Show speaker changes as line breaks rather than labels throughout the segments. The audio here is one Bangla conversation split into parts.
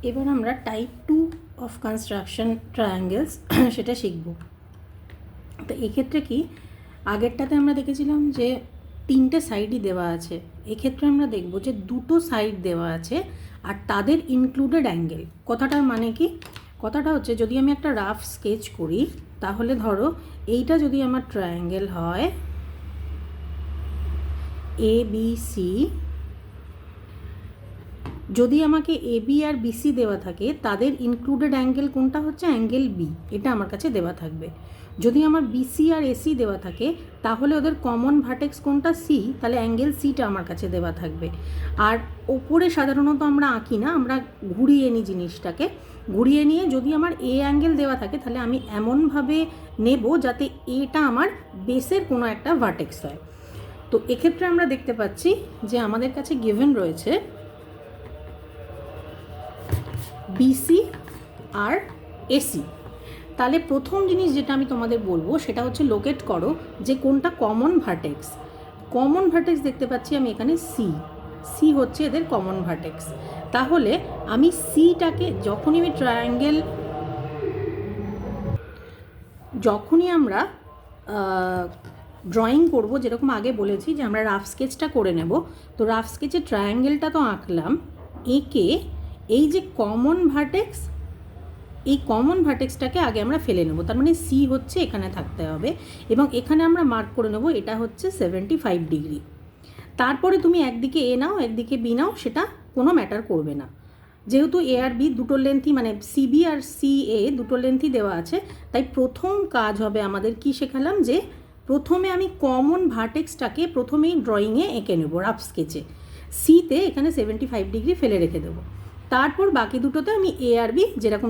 এবার আমরা টাইপ 2 অফ কনস্ট্রাকশন ট্রায়াঙ্গেলস সেটা শিখব। তো এক্ষেত্রে কি, আগেরটাতে আমরা দেখেছিলাম যে 3টে সাইডই দেওয়া আছে, এক্ষেত্রে আমরা দেখব যে 2টো সাইড দেওয়া আছে আর তাদের ইনক্লুডেড অ্যাঙ্গেল। কথাটার মানে কি, কথাটা হচ্ছে যদি আমি একটা রাফ স্কেচ করি, তাহলে ধরো এইটা যদি আমার ট্রায়াঙ্গেল হয় এ বি সি, যদি আমাকে এ বি আর বিসি দেওয়া থাকে, তাদের ইনক্লুডেড অ্যাঙ্গেল কোনটা হচ্ছে অ্যাঙ্গেল বি, এটা আমার কাছে দেওয়া থাকবে। যদি আমার বিসি আর এসি দেওয়া থাকে, তাহলে ওদের কমন ভার্টেক্স কোনটা সি, তাহলে অ্যাঙ্গেল সিটা আমার কাছে দেওয়া থাকবে। আর ওপরে সাধারণত আমরা আঁকি না, আমরা ঘুরিয়ে নিই জিনিসটাকে, ঘুরিয়ে নিয়ে যদি আমার এ অ্যাঙ্গেল দেওয়া থাকে, তাহলে আমি এমনভাবে নেব যাতে এটা আমার বেসের কোনো একটা ভার্টেক্স হয়। তো এক্ষেত্রে আমরা দেখতে পাচ্ছি যে আমাদের কাছে গিভেন রয়েছে বিসি আর এসি। তাহলে প্রথম জিনিস যেটা আমি তোমাদের বলবো সেটা হচ্ছে লোকেট করো যে কোনটা কমন ভার্টেক্স। কমন ভার্টেক্স দেখতে পাচ্ছি আমি এখানে সি, সি হচ্ছে এদের কমন ভার্টেক্স। তাহলে আমি সিটাকে যখনই আমরা ড্রয়িং করব, যেরকম আগে বলেছি যে আমরা রাফ স্কেচটা করে নেব, তো রাফ স্কেচে ট্রায়াঙ্গেলটা তো আঁকলাম, এঁকে এই যে কমন ভার্টেক্স, এই কমন ভার্টেক্সটাকে আগে আমরা ফেলে নেব। তার মানে সি হচ্ছে এখানে থাকতে হবে এবং এখানে আমরা মার্ক করে নেব এটা হচ্ছে 75 ডিগ্রি। তারপরে তুমি একদিকে এ নাও একদিকে বি নাও, সেটা কোনো ম্যাটার করবে না। যেহেতু এ আর বি দুটোর লেন্থই, মানে সিবি আর সি এ দুটোর লেন্থই দেওয়া আছে, তাই প্রথম কাজ হবে আমাদের কি শেখালাম, যে প্রথমে আমি কমন ভার্টেক্সটাকে প্রথমেই ড্রয়িংয়ে এঁকে নেব রাফ স্কেচে। সিতে এখানে 75 ডিগ্রি ফেলে রেখে দেবো, তারপর বাকি দুটোতে আমি এ আর বি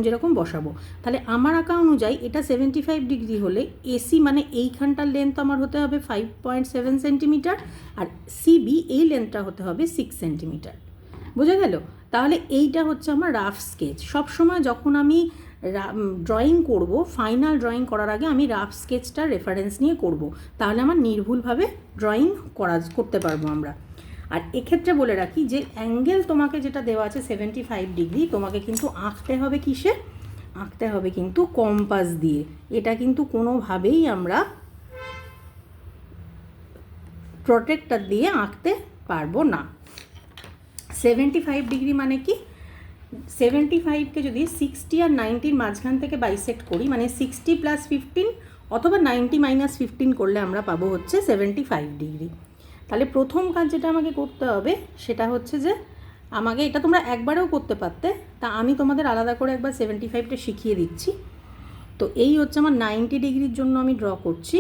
যেরকম বসাবো। তাহলে আমার আঁকা অনুযায়ী এটা 75 ডিগ্রি হলে এসি মানে এইখানটার লেন্থ আমার হতে হবে 5.7 সেন্টিমিটার, আর সিবি এই লেন্থটা হতে হবে 6 সেন্টিমিটার। বোঝা গেল? তাহলে এইটা হচ্ছে আমার রাফ স্কেচ। সবসময় যখন আমি ড্রয়িং করব, ফাইনাল ড্রয়িং করার আগে আমি রাফ স্কেচটার রেফারেন্স নিয়ে করব, তাহলে আমার নির্ভুলভাবে ড্রয়িং করতে পারবো আমরা। আর এক্ষেত্রে বলে রাখি যে অ্যাঙ্গেল তোমাকে যেটা দেওয়া আছে 75 ডিগ্রি, তোমাকে কিন্তু আঁকতে হবে কিসে, আঁকতে হবে কিন্তু কম্পাস দিয়ে। এটা কিন্তু কোনোভাবেই আমরা প্রটেক্টর দিয়ে আঁকতে পারবো না। 75 ডিগ্রি মানে কি, 75কে যদি 60 আর 90-র মাঝখান থেকে বাইসেক্ট করি, মানে 60 + 15 অথবা 90 - 15 করলে আমরা পাবো হচ্ছে 75 ডিগ্রি। তাহলে প্রথম কাজ যেটা আমাকে করতে হবে সেটা হচ্ছে যে আমাকে, এটা তোমরা একবারেও করতে পারতে, তা আমি তোমাদের আলাদা করে একবার 75টা শিখিয়ে দিচ্ছি। তো এই হচ্ছে আমার 90 ডিগ্রির জন্য আমি ড্র করছি।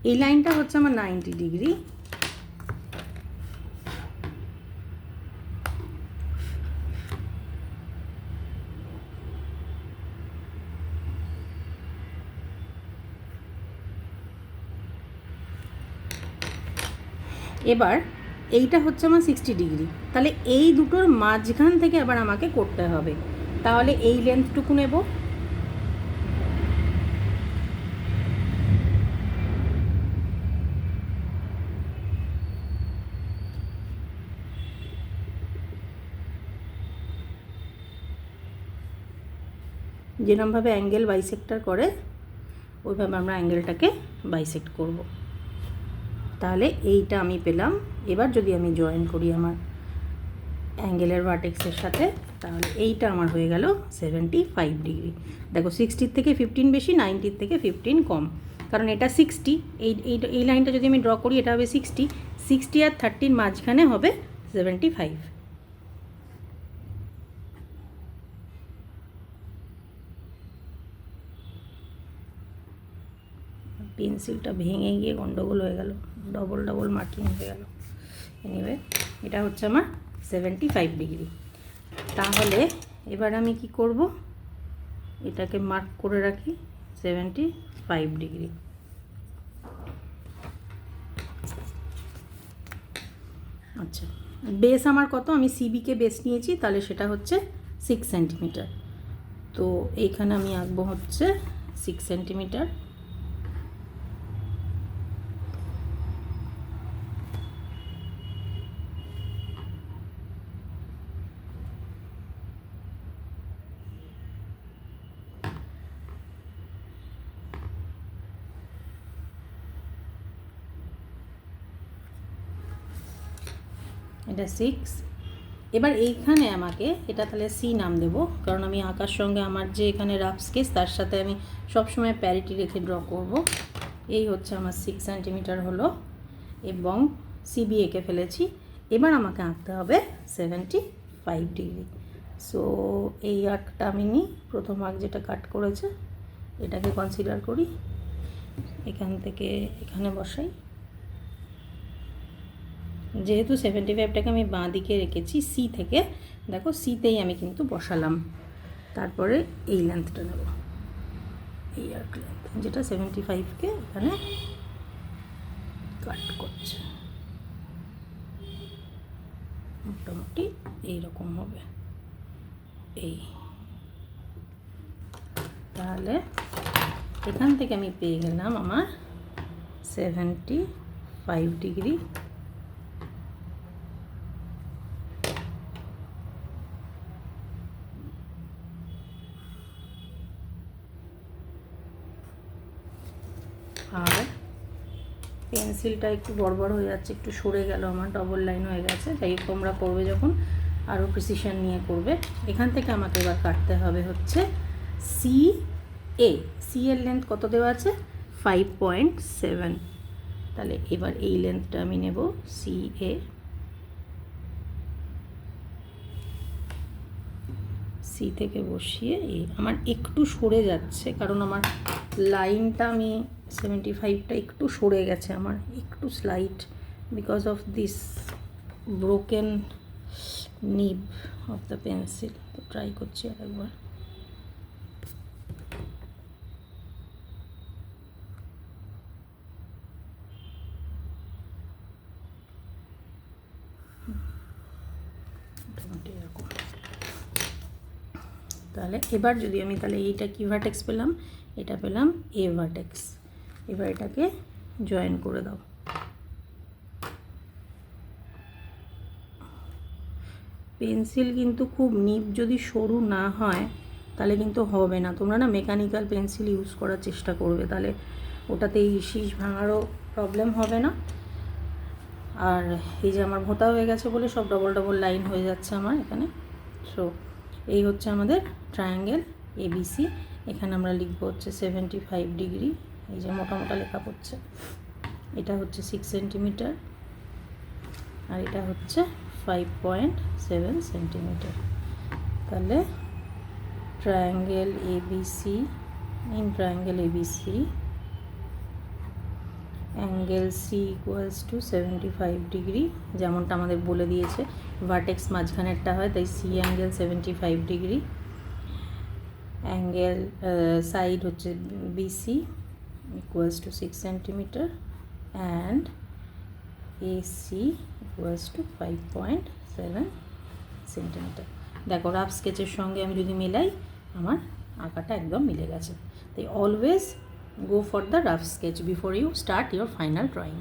এই লাইনটা হচ্ছে আমার 90 ডিগ্রি। এবার এইটা হচ্ছে আমার 60 ডিগ্রি। তাহলে এই দুটোর মাঝখান থেকে আবার আমাকে করতে হবে। তাহলে এই লেন্থটুকু নেব, যেরকমভাবে অ্যাঙ্গেল বাইসেক্টর করে ওইভাবে আমরা অ্যাঙ্গেলটাকে বাইসেক্ট করব। তাহলে এইটা আমি পেলাম। এবার যদি আমি জয়েন করি আমার অ্যাঙ্গেলের ভার্টেক্সের সাথে, তাহলে এইটা আমার হয়ে গেল 75 ডিগ্রি। দেখো 60-র থেকে 15 বেশি, 90-র থেকে 15 কম, কারণ এটা 60। এই লাইনটা যদি আমি ড্র করি এটা হবে 60 আর 30-র মাঝখানে হবে 75। পেন্সিলটা ভেঙে গিয়ে গন্ডগোল হয়ে গেল, ডবল মার্কিং হয়ে গেল। এনিওয়ে, এটা হচ্ছে আমার 75 ডিগ্রি। তাহলে এবার আমি কি করব, এটাকে মার্ক করে রাখি 75 ডিগ্রি। আচ্ছা, বেস আমার কত, আমি সিবিকে বেস নিয়েছি, তাহলে সেটা হচ্ছে 6 সেন্টিমিটার। তো এইখানে আমি আঁকবো হচ্ছে 6 সেন্টিমিটার। এটা 6। এবার এইখানে আমাকে এটা তাহলে সি নাম দেব, কারণ আমি আঁকার সঙ্গে আমার যে এখানে রাফ স্কেচ তার সাথে আমি সবসময় প্যারিটি রেখে ড্র করব। এই হচ্ছে আমার 6 সেন্টিমিটার হলো এবং সিবি এঁকে ফেলেছি। এবার আমাকে আঁকতে হবে 75 ডিগ্রি। সো এই আর্কটা আমি নিই, প্রথম আর্ক যেটা কাট করেছে এটাকে কনসিডার করি, এখান থেকে এখানে বসাই। যেহেতু 75টাকে আমি বাঁ দিকে রেখেছি সি থেকে, দেখো সিতেই আমি কিন্তু বসালাম। তারপরে এই লেন্থটা নেব, এই আর্ক লেন্থ যেটা 75কে এখানে কাট করছে, মোটামুটি এইরকম হবে। এই তাহলে এখান থেকে আমি পেয়ে গেলাম আমার 75 ডিগ্রি। আর পেন্সিলটা একটু বড় হয়ে যাচ্ছে, একটু সরে গেল, আমার ডবল লাইন হয়ে গেছে। তাই তোমরা করবে যখন আরও প্রিসিশন নিয়ে করবে। এখান থেকে আমাকে এবার কাটতে হবে হচ্ছে সি এ। সি এর লেন্থ কত দেওয়া আছে? 5.7। তাহলে এবার এই লেন্থটা আমি নেব সি এ। সি থেকে বসিয়ে এই আমার একটু সরে যাচ্ছে, কারণ আমার লাইনটা আমি 75টা একটু সরে গেছে আমার, একটু slight, because of this broken নিব অফ দ্য পেন্সিল। তো ট্রাই করছি আরেকবার। মোটামুটি এরকম। তাহলে এবার যদি আমি তাহলে এইটা কি ভার্টেক্স পেলাম? এটা পেলাম এ ভার্টেক্স। এবার এটাকে জয়েন করে দাও। পেন্সিল কিন্তু খুব নিব যদি সরু না হয় তাহলে কিন্তু হবে না। তোমরা না মেকানিক্যাল পেন্সিল ইউজ করার চেষ্টা করবে, তাহলে ওটাতে এই শীষ ভাঙারও প্রবলেম হবে না। আর এই যে আমার ভোঁতা হয়ে গেছে বলে সব ডবল ডবল লাইন হয়ে যাচ্ছে আমার এখানে। সো এই হচ্ছে আমাদের ট্রায়াঙ্গেল এবিসি। এখানে আমরা লিখবো হচ্ছে 75 ডিগ্রি। এই যে মোটা মোটা লেখা পড়ছে, এটা হচ্ছে 6 সেন্টিমিটার আর এটা হচ্ছে 5.7 সেন্টিমিটার। তাহলে triangle ABC, in triangle ABC angle C equals to 75 degree, যেমনটা আমাদের বলে দিয়েছে ভার্টেক্স মাঝখানেরটা হয়, তাই C angle 75 degree. Angle side হচ্ছে BC equals to 6 centimetre and AC equals to 5.7 centimetre. দেখো রাফ স্কেচের সঙ্গে আমি যদি মেলাই আমার আঁকাটা একদম মিলে গেছে। তাই always go for the rough sketch before you start your final drawing.